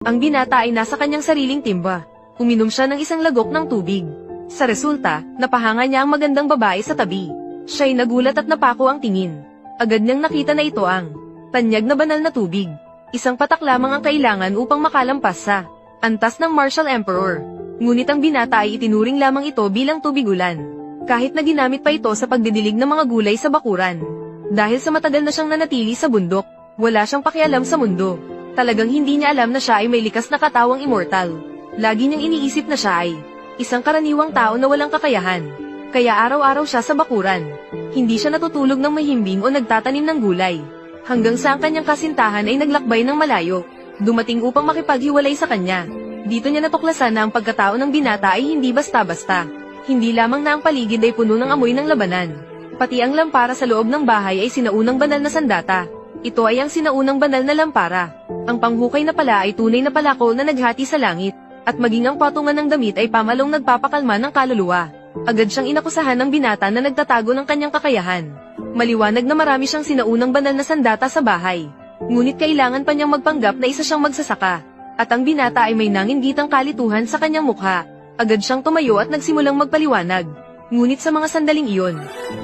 Ang binata ay nasa kanyang sariling timba. Uminom siya ng isang lagok ng tubig. Sa resulta, napahanga niya ang magandang babae sa tabi. Siya'y nagulat at napako ang tingin. Agad niyang nakita na ito ang tanyag na banal na tubig. Isang patak lamang ang kailangan upang makalampas sa antas ng Martial Emperor. Ngunit ang binata ay itinuring lamang ito bilang tubig ulan. Kahit na ginamit pa ito sa pagdidilig ng mga gulay sa bakuran. Dahil sa matagal na siyang nanatili sa bundok, wala siyang pakialam sa mundo. Talagang hindi niya alam na siya ay may likas na katawang immortal. Lagi niyang iniisip na siya ay isang karaniwang tao na walang kakayahan. Kaya araw-araw siya sa bakuran. Hindi siya natutulog ng mahimbing o nagtatanim ng gulay. Hanggang sa ang kanyang kasintahan ay naglakbay ng malayo. Dumating upang makipaghiwalay sa kanya. Dito niya natuklasan na ang pagkatao ng binata ay hindi basta-basta. Hindi lamang na ang paligid ay puno ng amoy ng labanan. Pati ang lampara sa loob ng bahay ay sinaunang banal na sandata. Ito ay ang sinaunang banal na lampara. Ang panghukay na pala ay tunay na palako na naghati sa langit. At maging ang patungan ng damit ay pamalong nagpapakalma ng kaluluwa. Agad siyang inakusahan ng binata na nagtatago ng kanyang kakayahan. Maliwanag na marami siyang sinaunang banal na sandata sa bahay. Ngunit kailangan pa niyang magpanggap na isa siyang magsasaka. At ang binata ay may nangingitang kalituhan sa kanyang mukha. Agad siyang tumayo at nagsimulang magpaliwanag. Ngunit sa mga sandaling iyon,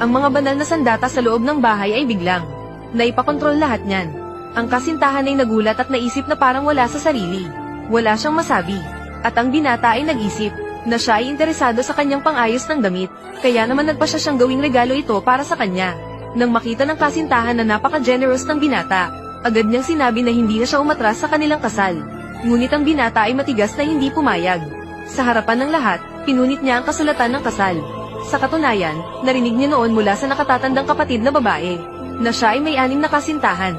ang mga banal na sandata sa loob ng bahay ay biglang naipakontrol lahat niyan. Ang kasintahan ay nagulat at naisip na parang wala sa sarili. Wala siyang masabi. At ang binata ay nag-isip na siya ay interesado sa kanyang pang-ayos ng damit, kaya naman nagpasya siyang gawing regalo ito para sa kanya. Nang makita ng kasintahan na napaka-generous ng binata, agad niyang sinabi na hindi na siya umatras sa kanilang kasal. Ngunit ang binata ay matigas na hindi pumayag. Sa harapan ng lahat, pinunit niya ang kasulatan ng kasal. Sa katunayan, narinig niya noon mula sa nakatatandang kapatid na babae, na siya ay may 6 na kasintahan.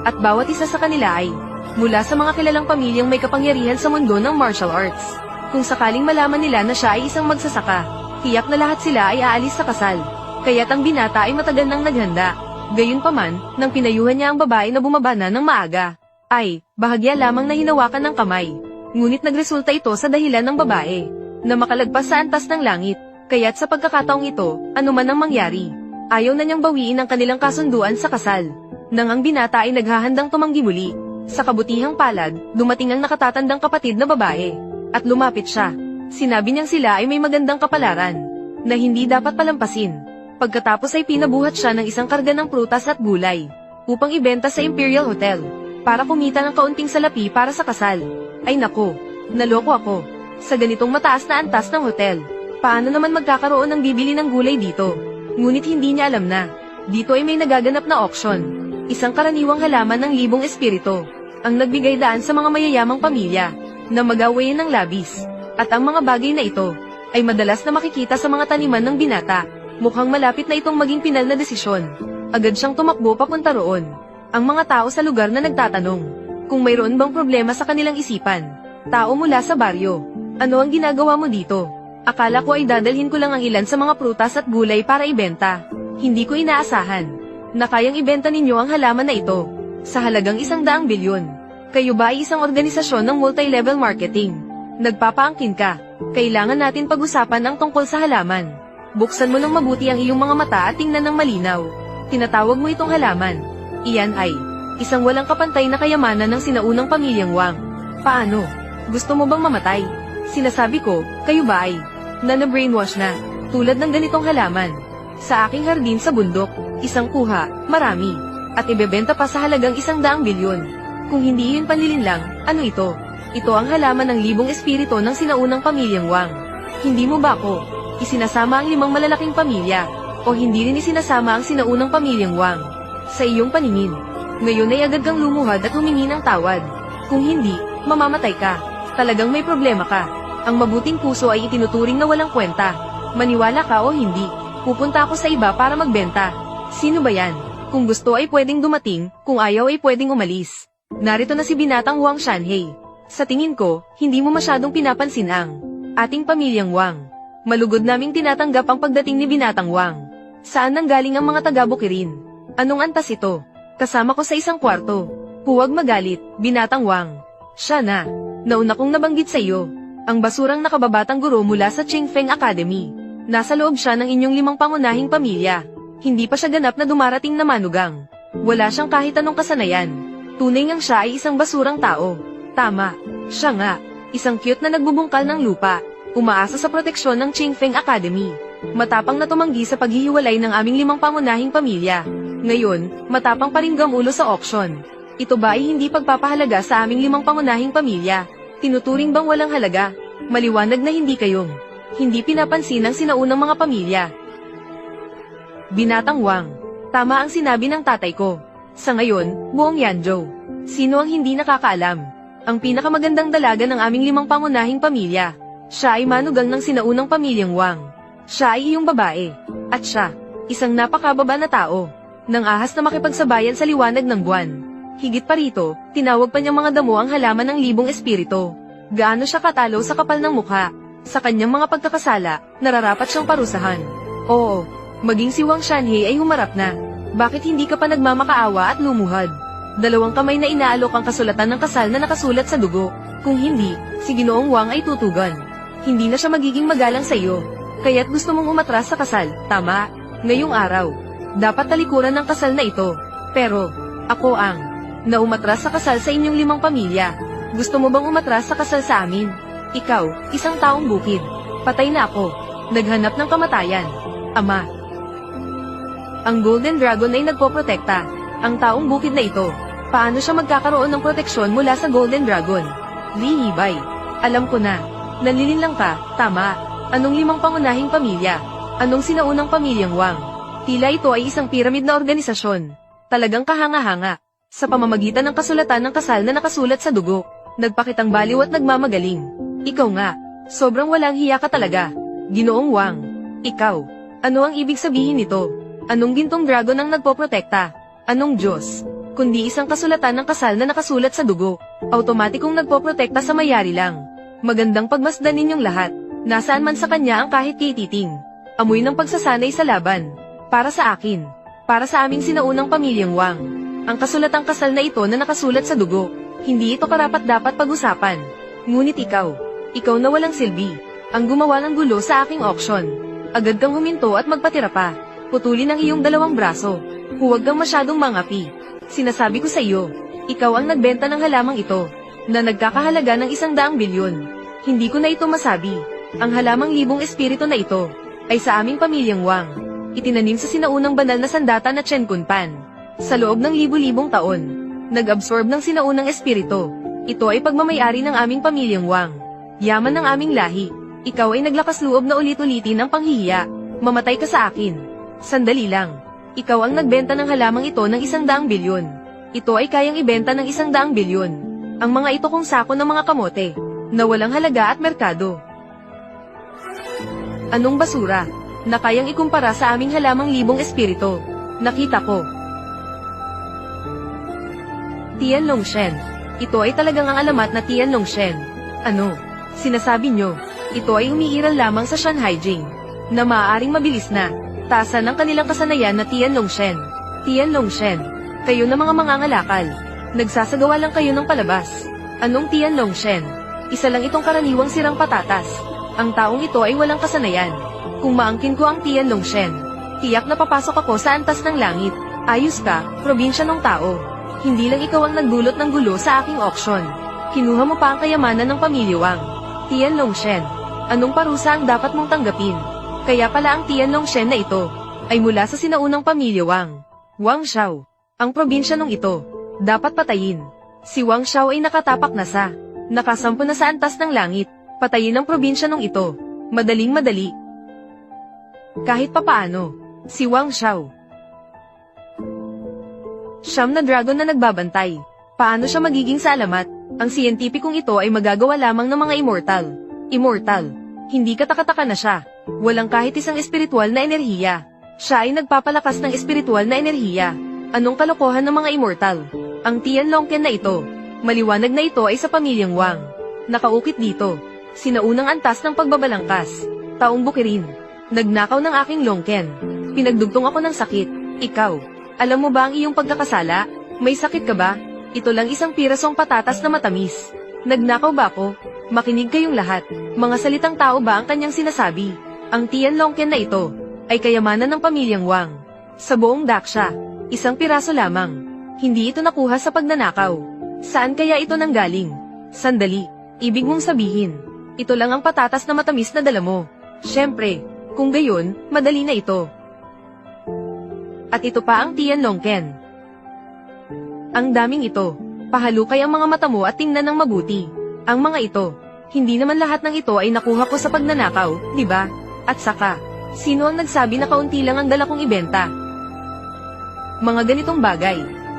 At bawat isa sa kanila ay mula sa mga kilalang pamilyang may kapangyarihan sa mundo ng martial arts. Kung sakaling malaman nila na siya ay isang magsasaka, tiyak na lahat sila ay aalis sa kasal. Kaya't ang binata ay matagal nang naghanda. Gayunpaman, nang pinayuhan niya ang babae na bumaba na ng maaga, ay bahagya lamang na hinawakan ng kamay. Ngunit nagresulta ito sa dahilan ng babae, na makalagpas sa antas ng langit, kaya't sa pagkakataong ito, anuman ang mangyari, ayaw na niyang bawiin ang kanilang kasunduan sa kasal. Nang ang binata ay naghahandang tumanggi muli, sa kabutihang palad, dumating ang nakatatandang kapatid na babae, at lumapit siya. Sinabi niyang sila ay may magandang kapalaran, na hindi dapat palampasin. Pagkatapos ay pinabuhat siya ng isang karga ng prutas at gulay, upang ibenta sa Imperial Hotel, para kumita ng kaunting salapi para sa kasal. Ay nako, naloko ako. Sa ganitong mataas na antas ng hotel, paano naman magkakaroon ng bibili ng gulay dito? Ngunit hindi niya alam na, dito ay may nagaganap na auction. Isang karaniwang halaman ng libong espiritu, ang nagbigay daan sa mga mayayamang pamilya, na mag-awayin ng labis. At ang mga bagay na ito, ay madalas na makikita sa mga taniman ng binata. Mukhang malapit na itong maging pinal na desisyon. Agad siyang tumakbo papunta roon. Ang mga tao sa lugar na nagtatanong kung mayroon bang problema sa kanilang isipan. Tao mula sa baryo, ano ang ginagawa mo dito? Akala ko ay dadalhin ko lang ang ilan sa mga prutas at gulay para ibenta. Hindi ko inaasahan na kayang ibenta ninyo ang halaman na ito sa halagang 100 bilyon. Kayo ba ay isang organisasyon ng multi-level marketing? Nagpapaangkin ka. Kailangan natin pag-usapan ang tungkol sa halaman. Buksan mo ng mabuti ang iyong mga mata at tingnan ng malinaw. Tinatawag mo itong halaman. Iyan ay isang walang kapantay na kayamanan ng sinaunang pamilyang Wang. Paano? Gusto mo bang mamatay? Sinasabi ko, kayo ba ay na-brainwash na, tulad ng ganitong halaman? Sa aking hardin sa bundok, isang kuha, marami, at ibebenta pa sa halagang 100 bilyon. Kung hindi yun panlilin lang, ano ito? Ito ang halaman ng libong espiritu ng sinaunang pamilyang Wang. Hindi mo ba ako isinasama ang 5 malalaking pamilya, o hindi rin isinasama ang sinaunang pamilyang Wang sa iyong paningin? Ngayon ay agad kang lumuhad at humingi ng tawad. Kung hindi, mamamatay ka. Talagang may problema ka. Ang mabuting puso ay itinuturing na walang kwenta. Maniwala ka o hindi, pupunta ako sa iba para magbenta. Sino ba yan? Kung gusto ay pwedeng dumating, kung ayaw ay pwedeng umalis. Narito na si binatang Wang Shanhei. Sa tingin ko, hindi mo masyadong pinapansin ang ating pamilyang Wang. Malugod naming tinatanggap ang pagdating ni binatang Wang. Saan nanggaling ang mga taga-Bukirin? Anong antas ito? Kasama ko sa isang kwarto. Huwag magalit, binatang Wang. Siya na. Nauna kong nabanggit sa iyo. Ang basurang nakababatang guro mula sa Qingfeng Academy. Nasa loob siya ng inyong 5 pangunahing pamilya. Hindi pa siya ganap na dumarating na manugang. Wala siyang kahit anong kasanayan. Tunay ngang siya ay isang basurang tao. Tama. Siya nga, isang cute na nagbubungkal ng lupa, umaasa sa proteksyon ng Qingfeng Academy. Matapang na tumanggi sa paghihiwalay ng aming 5 pangunahing pamilya. Ngayon, matapang pa ring gamulo sa auction. Ito ba ay hindi pagpapahalaga sa aming 5 pangunahing pamilya? Tinuturing bang walang halaga? Maliwanag na hindi pinapansin ng sinaunang mga pamilya. Binatang Wang. Tama ang sinabi ng tatay ko. Sa ngayon, buong Yanzhou. Sino ang hindi nakakaalam? Ang pinakamagandang dalaga ng aming 5 pangunahing pamilya. Siya ay manugang ng sinaunang pamilyang Wang. Siya ay iyong babae. At siya, isang napakababa na tao. Nang ahas na makipagsabayan sa liwanag ng buwan. Higit pa rito, tinawag pa niyang mga damo ang halaman ng 1000 espiritu. Gaano siya katalo sa kapal ng mukha. Sa kanyang mga pagkakasala, nararapat siyang parusahan. Oo, maging si Wang Shanhe ay humarap na. Bakit hindi ka pa nagmamakaawa at lumuhad? 2 kamay na inaalok ang kasulatan ng kasal na nakasulat sa dugo. Kung hindi, si Ginoong Wang ay tutugan. Hindi na siya magiging magalang sa iyo. Kaya't gusto mong umatras sa kasal, tama? Ngayong araw, dapat talikuran ng kasal na ito. Pero, ako ang umatras sa kasal sa inyong 5 pamilya. Gusto mo bang umatras sa kasal sa amin? Ikaw, isang taong bukid. Patay na ako. Naghanap ng kamatayan. Ama. Ang Golden Dragon ay nagpoprotekta. Ang taong bukid na ito. Paano siya magkakaroon ng proteksyon mula sa Golden Dragon? Li Hibay. Alam ko na. Nanlilinlang ka, tama. Anong 5 pangunahing pamilya? Anong sinaunang pamilyang Wang? Tila ito ay isang pyramid na organisasyon. Talagang kahanga-hanga. Sa pamamagitan ng kasulatan ng kasal na nakasulat sa dugo, nagpakitang baliw at nagmamagaling. Ikaw nga, sobrang walang hiya ka talaga. Ginoong Wang, ikaw, ano ang ibig sabihin nito? Anong gintong dragon ang nagpoprotekta? Anong Diyos? Kundi isang kasulatan ng kasal na nakasulat sa dugo, automatikong nagpoprotekta sa mayari lang. Magandang pagmasdan ninyong lahat, nasaan man sa kanya ang kahit kititing. Amoy ng pagsasanay sa laban. Para sa akin, para sa aming sinaunang pamilyang Wang. Ang kasulatang kasal na ito na nakasulat sa dugo, hindi ito karapat-dapat pag-usapan. Ngunit ikaw na walang silbi, ang gumawa ng gulo sa aking auction. Agad kang huminto at magpatira pa. Putulin ang iyong 2 braso. Huwag kang masyadong mangapi. Sinasabi ko sa iyo, ikaw ang nagbenta ng halamang ito, na nagkakahalaga ng 100 bilyon. Hindi ko na ito masabi. Ang halamang 1000 espiritu na ito, ay sa aming pamilyang Wang. Itinanim sa sinaunang banal na sandata na Chen Kunpan. Sa loob ng 1000 taon, nag-absorb ng sinaunang espiritu. Ito ay pagmamayari ng aming pamilyang Wang. Yaman ng aming lahi. Ikaw ay naglakas loob na ulit-ulitin ang panghihiya. Mamatay ka sa akin. Sandali lang. Ikaw ang nagbenta ng halamang ito ng 100 bilyon. Ito ay kayang ibenta ng 100 bilyon. Ang mga ito kung sako ng mga kamote, na walang halaga at merkado. Anong basura, na kayang ikumpara sa aming halamang 1000 espiritu? Nakita ko. Tian Longshen. Ito ay talagang ang alamat na Tian Longshen. Ano? Sinasabi nyo, ito ay umiiral lamang sa Shanhaijing, na maaaring mabilis na, taasan ng kanilang kasanayan na Tian Longshen. Tian Longshen, kayo na mga mangangalakal. Nagsasagawa lang kayo ng palabas. Anong Tian Longshen? Isa lang itong karaniwang sirang patatas. Ang taong ito ay walang kasanayan. Kung maangkin ko ang Tian Longshen, tiyak na papasok ako sa antas ng langit. Ayos ka, probinsya ng tao. Hindi lang ikaw ang nagdulot ng gulo sa aking auction. Kinuha mo pa ang kayamanan ng pamilya Wang. Tian Longshen, anong parusa ang dapat mong tanggapin? Kaya pala ang Tian Longshen na ito, ay mula sa sinaunang pamilya Wang. Wang Xiao, ang probinsya nung ito, dapat patayin. Si Wang Xiao ay nakatapak na nakasampo na sa antas ng langit. Patayin ang probinsya nung ito. Madaling-madali. Kahit papaano, si Wang Xiao. Siyam na dragon na nagbabantay. Paano siya magiging sa alamat? Ang siyentipikong ito ay magagawa lamang ng mga immortal. Immortal. Hindi katakataka na siya. Walang kahit isang espiritual na enerhiya. Siya ay nagpapalakas ng espiritual na enerhiya. Anong kalokohan ng mga immortal? Ang Tian Longken na ito. Maliwanag na ito ay sa pamilyang Wang. Nakaukit dito. Sinaunang antas ng pagbabalangkas. Taong bukirin. Nagnakaw ng aking Longken. Pinagdugtong ako ng sakit. Ikaw, alam mo ba ang iyong pagkakasala? May sakit ka ba? Ito lang isang pirasong patatas na matamis. Nagnakaw ba ako? Makinig kayong lahat. Mga salitang tao ba ang kanyang sinasabi? Ang Tian Longken na ito, ay kayamanan ng pamilyang Wang. Sa buong Daksha, isang piraso lamang. Hindi ito nakuha sa pagnanakaw. Saan kaya ito nanggaling? Sandali, Ibig mong sabihin, ito lang ang patatas na matamis na dala mo. Siyempre, kung gayon, madali na ito. At ito pa ang Tianlongken. Ang daming ito. Pahalukay ang mga mata mo at tingnan ng mabuti. Ang mga ito, hindi naman lahat ng ito ay nakuha ko sa pagnanakaw, di ba? At saka, sino ang nagsabi na kaunti lang ang dala kong ibenta? Mga ganitong bagay.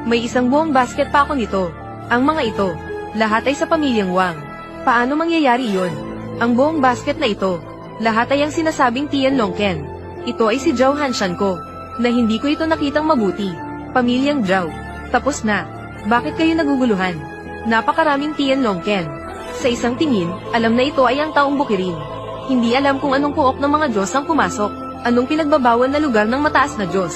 May isang buong basket pa ako nito. Ang mga ito, lahat ay sa pamilyang Wang. Paano mangyayari yon? Ang buong basket na ito, lahat ay ang sinasabing Tianlongken. Ito ay si Zhao Hanshan ko, na hindi ko ito nakitang mabuti. Pamilyang Zhao. Tapos na. Bakit kayo naguguluhan? Napakaraming Tianlongken. Sa isang tingin, alam na ito ay ang taong bukirin. Hindi alam kung anong puok ng mga Diyos ang pumasok. Anong pinagbabawal na lugar ng mataas na Diyos.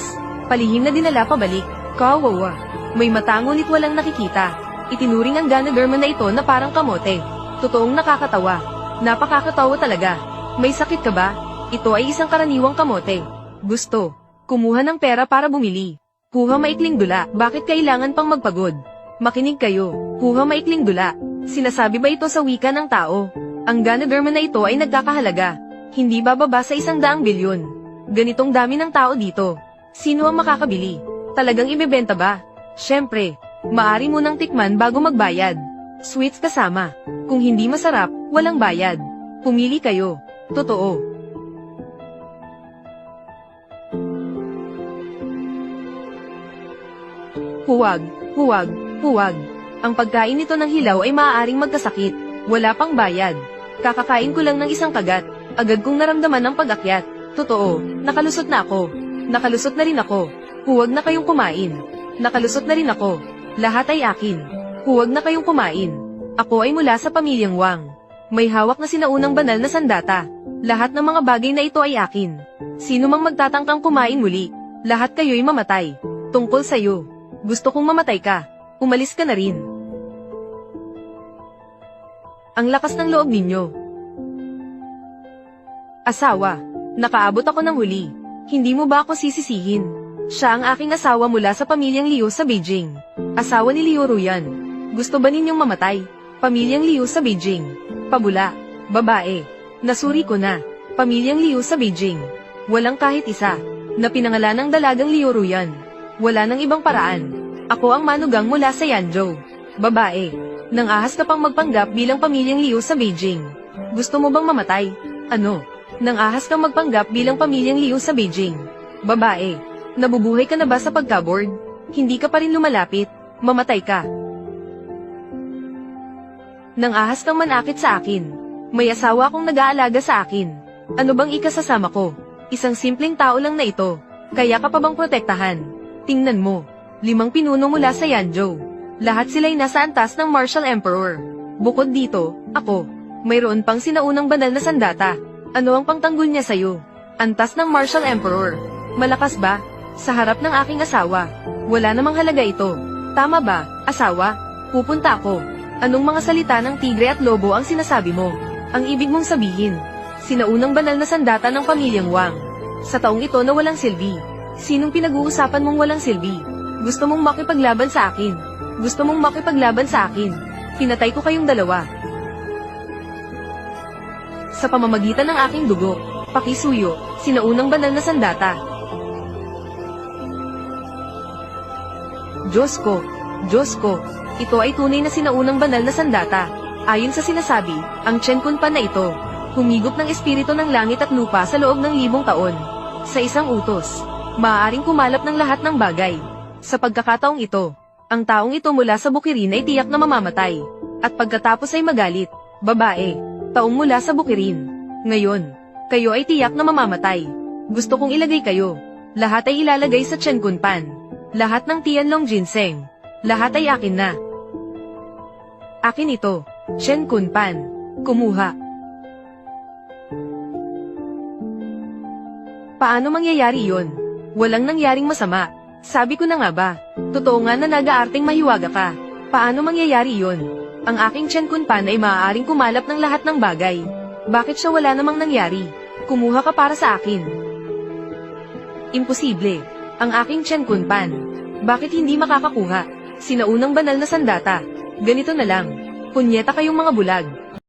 Palihim na dinala pabalik. Kawawa. May mata ngunit walang nakikita. Itinuring ang Ganoderma na ito na parang kamote. Totoong nakakatawa. Napakakatawa talaga. May sakit ka ba? Ito ay isang karaniwang kamote. Gusto. Kumuha ng pera para bumili. Kuha maikling dula. Bakit kailangan pang magpagod? Makinig kayo. Kuha maikling dula. Sinasabi ba ito sa wika ng tao? Ang Ganoderma na ito ay nagkakahalaga. Hindi bababa sa 100 bilyon. Ganitong dami ng tao dito. Sino ang makakabili? Talagang ibebenta ba? Siyempre, maari mo nang tikman bago magbayad. Sweets kasama. Kung hindi masarap, walang bayad. Pumili kayo. Totoo. Huwag, huwag, huwag. Ang pagkain nito ng hilaw ay maaaring magkasakit. Wala pang bayad. Kakakain ko lang ng isang kagat. Agad kong naramdaman ang pag-akyat. Totoo, nakalusot na ako. Nakalusot na rin ako. Huwag na kayong kumain. Nakalusot na rin ako. Lahat ay akin. Huwag na kayong kumain. Ako ay mula sa pamilyang Wang. May hawak na sinaunang banal na sandata. Lahat ng mga bagay na ito ay akin. Sino mang magtatangkang kumain muli, lahat kayo'y mamatay. Tungkol sa'yo. Gusto kong mamatay ka. Umalis ka na rin. Ang lakas ng loob ninyo. Asawa. Nakaabot ako ng huli. Hindi mo ba ako sisisihin? Siya ang aking asawa mula sa pamilyang Liu sa Beijing. Asawa ni Liu Ruyan. Gusto ba ninyong mamatay? Pamilyang Liu sa Beijing. Pabula. Babae. Nasuri ko na. Pamilyang Liu sa Beijing. Walang kahit isa. Na pinangalan ng dalagang Liu Ruyan. Wala nang ibang paraan. Ako ang manugang mula sa Yanzhou. Babae. Nang ahas ka pang magpanggap bilang pamilyang Liu sa Beijing. Gusto mo bang mamatay? Ano? Nang ahas kang magpanggap bilang pamilyang Liu sa Beijing. Babae. Nabubuhay ka na ba sa pagka-board? Hindi ka pa rin lumalapit. Mamatay ka. Nang ahas kang manakit sa akin. May asawa akong nag-aalaga sa akin. Ano bang ikasasama ko? Isang simpleng tao lang na ito. Kaya ka pa bang protektahan? Tingnan mo. 5 pinuno mula sa Yanzhou. Lahat sila'y nasa antas ng Martial Emperor. Bukod dito, ako. Mayroon pang sinaunang banal na sandata. Ano ang pangtanggol niya sa'yo? Antas ng Martial Emperor. Malakas ba? Sa harap ng aking asawa. Wala namang halaga ito. Tama ba, asawa? Pupunta ako. Anong mga salita ng tigre at lobo ang sinasabi mo? Ang ibig mong sabihin, sinaunang banal na sandata ng pamilyang Wang. Sa taong ito na walang silbi. Sinong pinag-uusapan mong walang silbi? Gusto mong makipaglaban sa akin. Gusto mong makipaglaban sa akin. Pinatay ko kayong dalawa. Sa pamamagitan ng aking dugo, pakisuyo, sinaunang banal na sandata. Diyos ko, Diyos ko, ito ay tunay na sinaunang banal na sandata. Ayon sa sinasabi, ang Chen Kunpan na ito, humigop ng espiritu ng langit at lupa sa loob ng 1000 taon. Sa isang utos, maaaring kumalap ng lahat ng bagay. Sa pagkakataong ito, ang taong ito mula sa bukirin ay tiyak na mamamatay. At pagkatapos ay magalit, babae, taong mula sa bukirin. Ngayon, kayo ay tiyak na mamamatay. Gusto kong ilagay kayo. Lahat ay ilalagay sa Chen Kunpan. Lahat ng Tianlong Ginseng. Lahat ay akin na. Akin ito, Chen Kunpan. Kumuha. Paano mangyayari yon? Walang nangyaring masama. Sabi ko na nga ba, totoo nga na nag-aarting mahiwaga ka. Paano mangyayari yon? Ang aking Chen Kunpan ay maaaring kumalap ng lahat ng bagay. Bakit siya wala namang nangyari? Kumuha ka para sa akin. Imposible. Ang aking Chen Kunpan. Bakit hindi makakakuha? Sinaunang banal na sandata. Ganito na lang. Punyeta kayong mga bulag.